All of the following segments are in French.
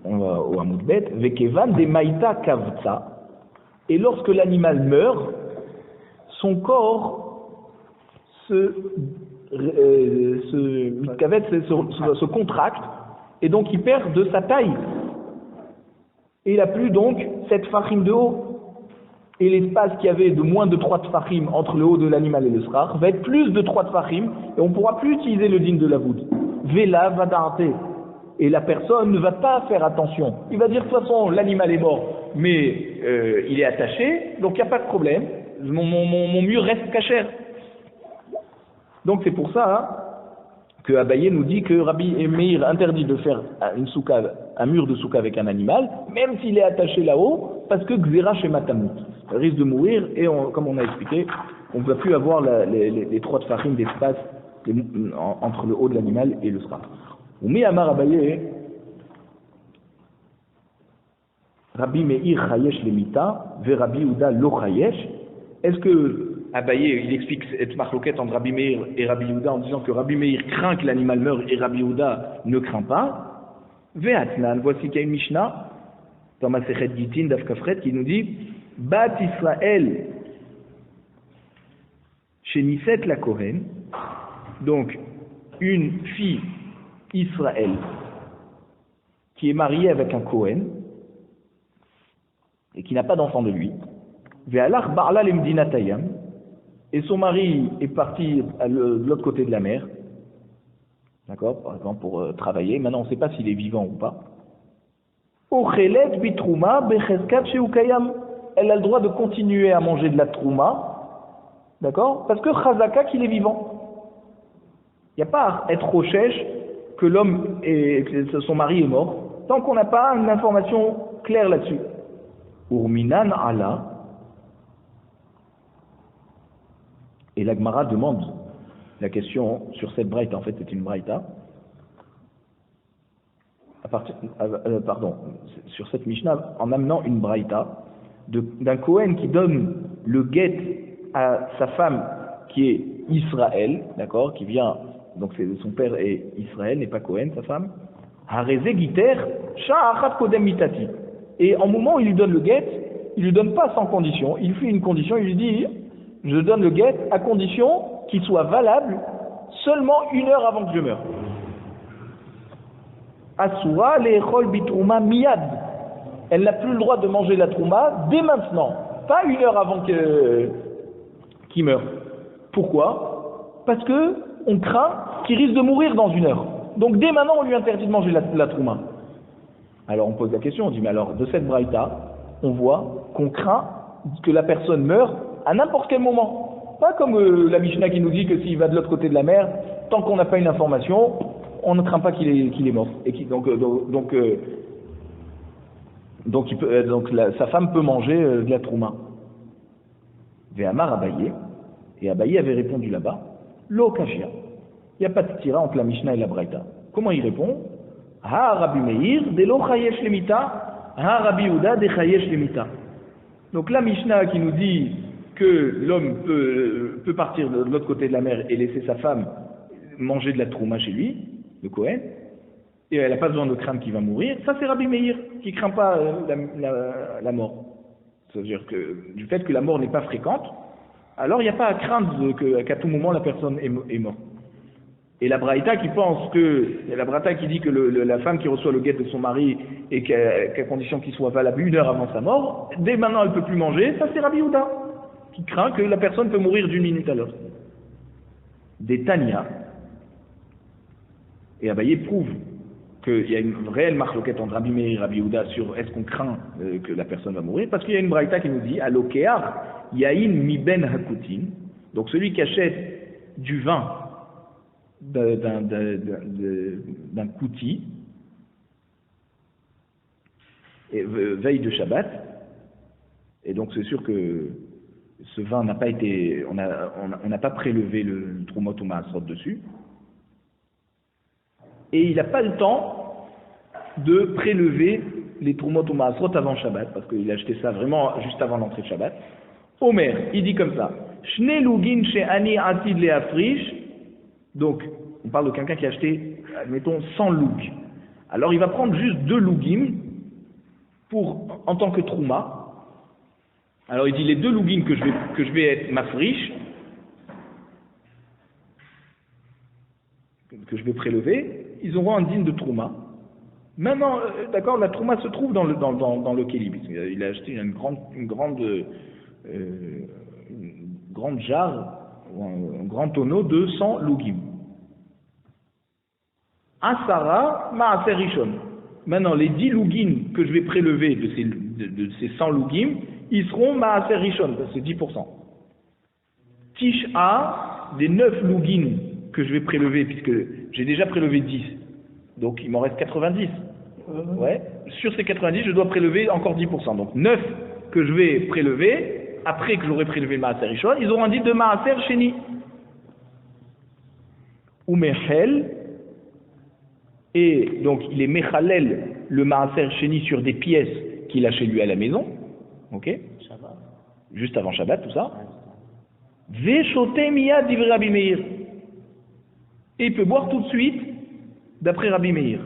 on va au Hamoud Bet, Vekevan de Maïta Kavtsa, et lorsque l'animal meurt, son corps se contracte, et donc il perd de sa taille. Et il n'a plus donc 7 tfachim de haut. Et l'espace qu'il y avait de moins de 3 tfachim entre le haut de l'animal et le srach va être plus de 3 tfachim, et on ne pourra plus utiliser le din de la voûte. Vela va d'arte. Et la personne ne va pas faire attention. Il va dire, de toute façon, l'animal est mort, mais il est attaché, donc il n'y a pas de problème. Mon mur reste cachère. Donc c'est pour ça que Abaye nous dit que Rabbi Meir interdit de faire un mur de souka avec un animal, même s'il est attaché là-haut, parce que Gzera chez Matamut. Il risque de mourir, et comme on a expliqué, on ne va plus avoir les 3 tfachim d'espace entre le haut de l'animal et le srach. Ou Amar Abaye, Rabbi Meir chayesh lemita, ve Rabbi Yehuda lo chayesh. Est-ce que Abaye, il explique cette marloquette entre Rabbi Meir et Rabbi Yehuda en disant que Rabbi Meir craint que l'animal meure et Rabbi Yehuda ne craint pas? Ve'atnan, voici qu'il y a une Mishnah dans Masechet Gitin Daf Kafret qui nous dit Bat Israël chez Niset la Kohen, donc une fille Israël qui est mariée avec un Kohen et qui n'a pas d'enfant de lui. Ve'alach ba'ala lemdinatayam, et son mari est parti de l'autre côté de la mer, d'accord, par exemple pour travailler. Maintenant on ne sait pas s'il est vivant ou pas. Ochelet bitrouma becheskat sheukayam, elle a le droit de continuer à manger de la trouma, d'accord, parce que chazaka qu'il est vivant. Il n'y a pas à être rochèche que l'homme et que son mari est mort, tant qu'on n'a pas une information claire là-dessus. Urminan ala. Et la Gemara demande la question sur cette braïta. En fait, c'est une braïta. Sur cette Mishnah, en amenant une braïta d'un Kohen qui donne le guet à sa femme qui est Israël, d'accord, qui vient, donc son père est Israël, n'est pas Kohen, sa femme. Hareze giter sha'achat kodem mitati. Et en moment où il lui donne le guet, il lui donne pas sans condition. Il fait une condition, il lui dit je donne le guet à condition qu'il soit valable seulement 1 heure avant que je meure. Asura le'echol bitrouma miyad. Elle n'a plus le droit de manger la trouma dès maintenant, pas 1 heure avant qu'il meure. Pourquoi? Parce que on craint qu'il risque de mourir dans 1 heure. Donc dès maintenant on lui interdit de manger la trouma. Alors on pose la question, on dit mais alors de cette braïta, on voit qu'on craint que la personne meure à n'importe quel moment. Pas comme la Mishnah qui nous dit que s'il va de l'autre côté de la mer, tant qu'on n'a pas une information, on ne craint pas qu'il est mort. Et sa femme peut manger de la trouma. Ve'amar Abaye, et Abaye avait répondu là-bas, lo kashia. Il n'y a pas de tira entre la Mishnah et la Braïta. Comment il répond? Ha Rabbi Meir de lo chayesh lemita, ha Rabbi Yehuda de chayesh lemita. Donc la Mishnah qui nous dit que l'homme peut partir de l'autre côté de la mer et laisser sa femme manger de la trouma chez lui, le Kohen, et elle n'a pas besoin de craindre qu'il va mourir, ça c'est Rabbi Meir qui ne craint pas la mort. C'est-à-dire que du fait que la mort n'est pas fréquente, alors il n'y a pas à craindre qu'à tout moment la personne est morte. Et la Braïta qui pense que, la Braïta qui dit que la femme qui reçoit le guet de son mari et qu'à condition qu'il soit valable 1 heure avant sa mort, dès maintenant elle ne peut plus manger, ça c'est Rabbi Yehuda, qui craint que la personne peut mourir d'1 minute à l'autre. Des Tanya. Et Abaye prouve qu'il y a une réelle marloquette entre Rabbi Meir et Rabbi Yehuda sur est-ce qu'on craint que la personne va mourir, parce qu'il y a une braïta qui nous dit Alokear Yain mi ben hakutin, donc celui qui achète du vin d'un kouti, et veille de Shabbat, et donc c'est sûr que ce vin n'a pas été, on n'a pas prélevé le Trumot ou Maasrot dessus, et il n'a pas le temps de prélever les Trumot ou Maasrot avant Shabbat, parce qu'il a acheté ça vraiment juste avant l'entrée de Shabbat. Omer, il dit comme ça, Shne lugin she'ani atid le'afrish, donc on parle de quelqu'un qui a acheté, admettons, 100 lougs. Alors il va prendre juste 2 lougim en tant que trouma. Alors il dit les 2 lougim que je vais être mafriche, que je vais prélever, ils auront un digne de trouma. Maintenant, d'accord, la trouma se trouve dans le kéli. Il a acheté une grande jarre, ou un grand tonneau de 100 lougim. Asara ma'aser rishon. Maintenant, les 10 lougim que je vais prélever de ces 100 lougim, ils seront ma'aser rishon, c'est 10%. Tish'a, des 9 lougim que je vais prélever, puisque j'ai déjà prélevé 10, donc il m'en reste 90. Ouais. Sur ces 90, je dois prélever encore 10%. Donc 9 que je vais prélever, après que j'aurai prélevé le Maaser Rishon, ils auront un dit de Maaser Sheni. Ou Mechel, et donc il est Mechalel, le Maaser Sheni, sur des pièces qu'il a chez lui à la maison, ok, Shabbat. Juste avant Shabbat, tout ça. Veshote Miyad divrei Rabbi Meir. Et il peut boire tout de suite, d'après Rabbi Meir.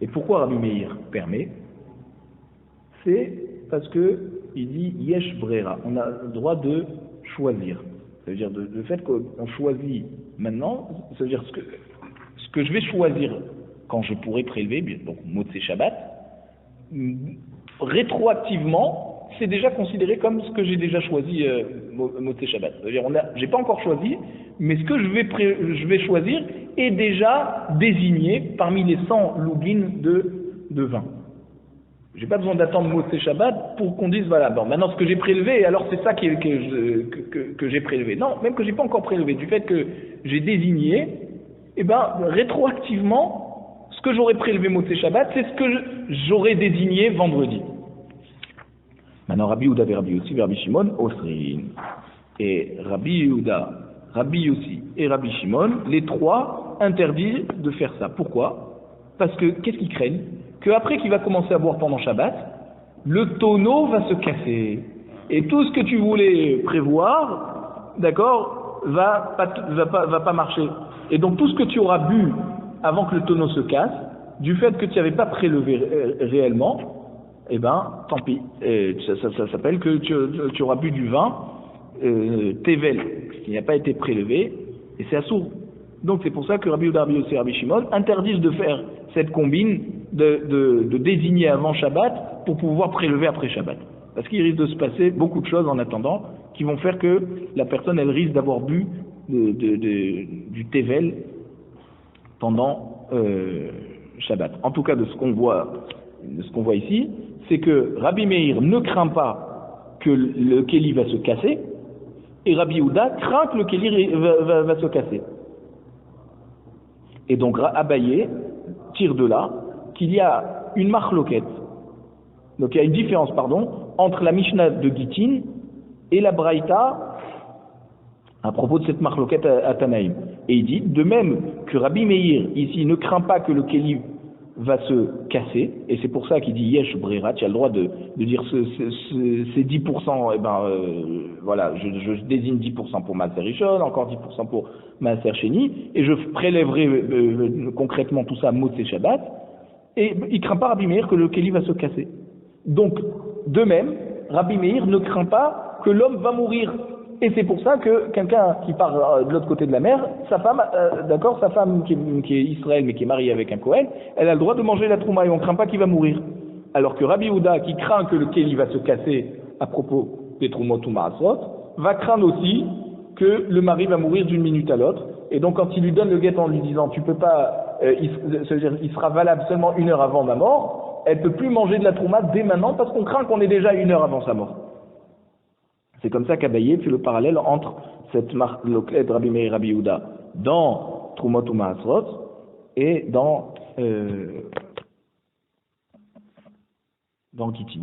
Et pourquoi Rabbi Meir permet? C'est parce que il dit Yesh Brera, on a le droit de choisir. Ça veut dire le fait qu'on choisit maintenant, ça veut dire ce que je vais choisir quand je pourrai prélever, donc Motzei Shabbat, rétroactivement, c'est déjà considéré comme ce que j'ai déjà choisi Motzei Shabbat. C'est-à-dire, j'ai pas encore choisi, mais ce que je vais choisir est déjà désigné parmi les 100 lougim de vin. J'ai pas besoin d'attendre Motzei Shabbat pour qu'on dise voilà, bon, maintenant ce que j'ai prélevé, alors c'est ça que j'ai prélevé. Non, même que j'ai pas encore prélevé, du fait que j'ai désigné, eh ben rétroactivement, ce que j'aurais prélevé Motzei Shabbat, c'est ce que j'aurais désigné vendredi. Maintenant, Rabbi Yehuda et Rabbi Yossi, Rabbi Shimon, Osrin. Et Rabbi Yehuda, Rabbi Yossi et Rabbi Shimon, les trois interdisent de faire ça. Pourquoi? Parce que, qu'est-ce qu'ils craignent? Qu'après qu'il va commencer à boire pendant Shabbat, le tonneau va se casser. Et tout ce que tu voulais prévoir, d'accord, va pas marcher. Et donc, tout ce que tu auras bu avant que le tonneau se casse, du fait que tu n'avais pas prélevé réellement, eh ben, tant pis. Ça s'appelle que tu auras bu du vin Tevel, qui n'a pas été prélevé, et c'est assourd. Donc c'est pour ça que Rabbi Yehuda, Rabbi Yossi et Rabbi Shimon interdisent de faire cette combine de désigner avant Shabbat pour pouvoir prélever après Shabbat. Parce qu'il risque de se passer beaucoup de choses en attendant qui vont faire que la personne elle risque d'avoir bu du Tevel pendant Shabbat. En tout cas de ce qu'on voit ici, c'est que Rabbi Meir ne craint pas que le Kéli va se casser, et Rabbi Yehuda craint que le Kéli va se casser. Et donc Abaye tire de là qu'il y a une marloquette. Donc il y a une différence, entre la Mishnah de Gittin et la Braïta à propos de cette marloquette à Tanaïm. Et il dit, de même que Rabbi Meir ici ne craint pas que le Kéli va se casser, et c'est pour ça qu'il dit Yesh Brera, tu as le droit de dire ces 10%, voilà, je désigne 10% pour Maaser Rishon, encore 10% pour Maaser Sheni, et je prélèverai concrètement tout ça Motzei Shabbat, et il ne craint pas Rabbi Meir que le Kéli va se casser. Donc, de même, Rabbi Meir ne craint pas que l'homme va mourir. Et c'est pour ça que quelqu'un qui part de l'autre côté de la mer, sa femme qui est Israël mais qui est mariée avec un Kohen, elle a le droit de manger la trouma et on ne craint pas qu'il va mourir. Alors que Rabbi Yehuda, qui craint que le Kéli va se casser à propos des troumot ou maasrot, va craindre aussi que le mari va mourir d'une minute à l'autre. Et donc quand il lui donne le guet en lui disant tu peux pas, il sera valable seulement 1 heure avant ma mort, elle ne peut plus manger de la trouma dès maintenant parce qu'on craint qu'on est déjà 1 heure avant sa mort. C'est comme ça qu'Abaye fait le parallèle entre cette marloquette de Rabbi Meir et Rabbi Yehuda dans Trumot ou Maasrot et dans Gittin.